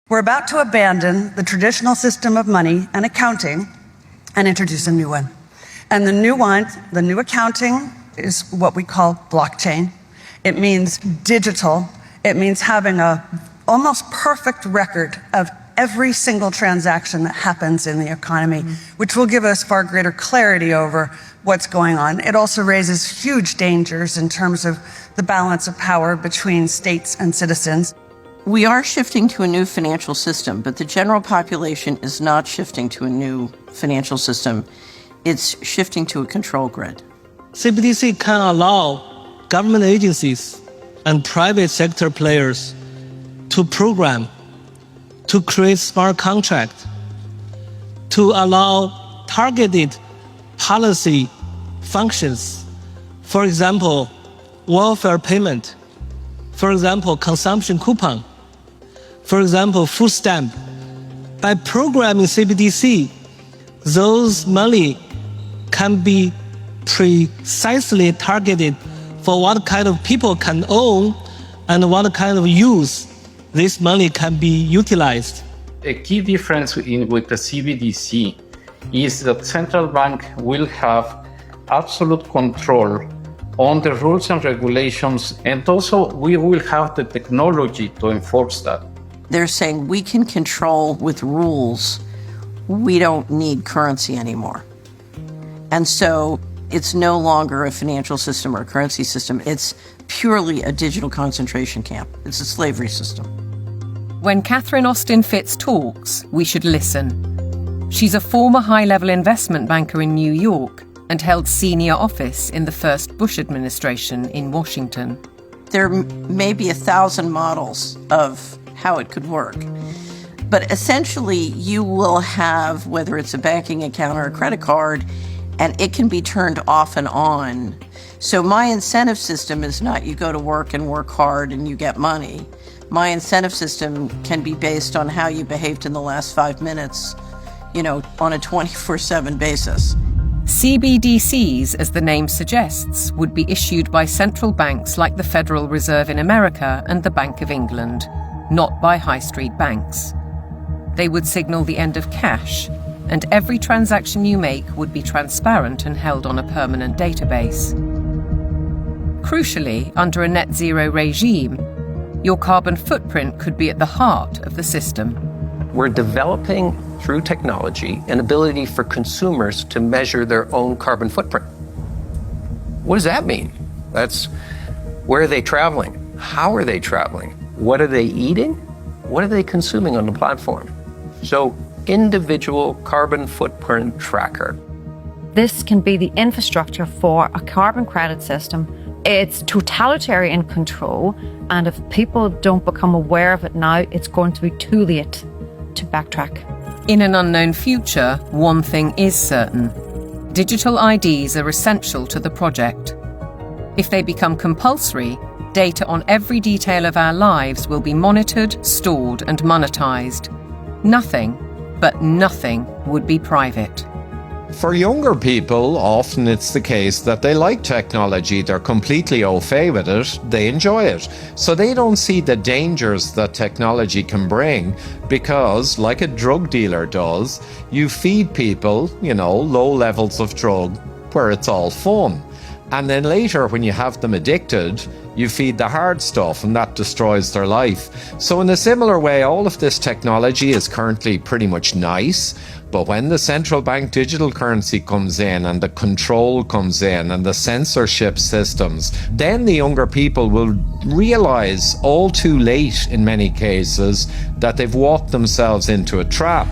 We're about to abandon the traditional system of money and accounting and introduce a new one. And the new accounting is what we call blockchain. It means digital. It means having a almost perfect record of every single transaction that happens in the economy, which will give us far greater clarity over what's going on. It also raises huge dangers in terms of the balance of power between states and citizens. We are shifting to a new financial system, but the general population is not shifting to a new financial system. It's shifting to a control grid. CBDC can allow government agencies and private sector players to program, to create smart contracts, to allow targeted policy functions. For example, welfare payment. For example, consumption coupon. For example, food stamp. By programming CBDC, those money can be precisely targeted for what kind of people can own and what kind of use this money can be utilized. A key difference with the CBDC is that central bank will have absolute control on the rules and regulations, and also we will have the technology to enforce that. They're saying we can control with rules. We don't need currency anymore. And so it's no longer a financial system or a currency system. It's purely a digital concentration camp. It's a slavery system. When Catherine Austin Fitts talks, we should listen. She's a former high-level investment banker in New York and held senior office in the first Bush administration in Washington. There may be 1,000 models of how it could work. But essentially, you will have, whether it's a banking account or a credit card, and it can be turned off and on. So my incentive system is not you go to work and work hard and you get money. My incentive system can be based on how you behaved in the last 5 minutes, on a 24/7 basis. CBDCs, as the name suggests, would be issued by central banks like the Federal Reserve in America and the Bank of England, not by high street banks. They would signal the end of cash, and every transaction you make would be transparent and held on a permanent database. Crucially, under a net zero regime, your carbon footprint could be at the heart of the system. We're developing, through technology, an ability for consumers to measure their own carbon footprint. What does that mean? That's where are they traveling? How are they traveling? What are they eating? What are they consuming on the platform? So, individual carbon footprint tracker. This can be the infrastructure for a carbon credit system. It's totalitarian control, and if people don't become aware of it now, it's going to be too late to backtrack. In an unknown future, one thing is certain. Digital IDs are essential to the project. If they become compulsory, data on every detail of our lives will be monitored, stored, and monetized. Nothing, but nothing, would be private. For younger people, often it's the case that they like technology, they're completely au fait with it, they enjoy it. So they don't see the dangers that technology can bring because, like a drug dealer does, you feed people, low levels of drug where it's all fun. And then later, when you have them addicted, you feed the hard stuff and that destroys their life. So in a similar way, all of this technology is currently pretty much nice, but when the central bank digital currency comes in and the control comes in and the censorship systems, then the younger people will realize all too late in many cases that they've walked themselves into a trap.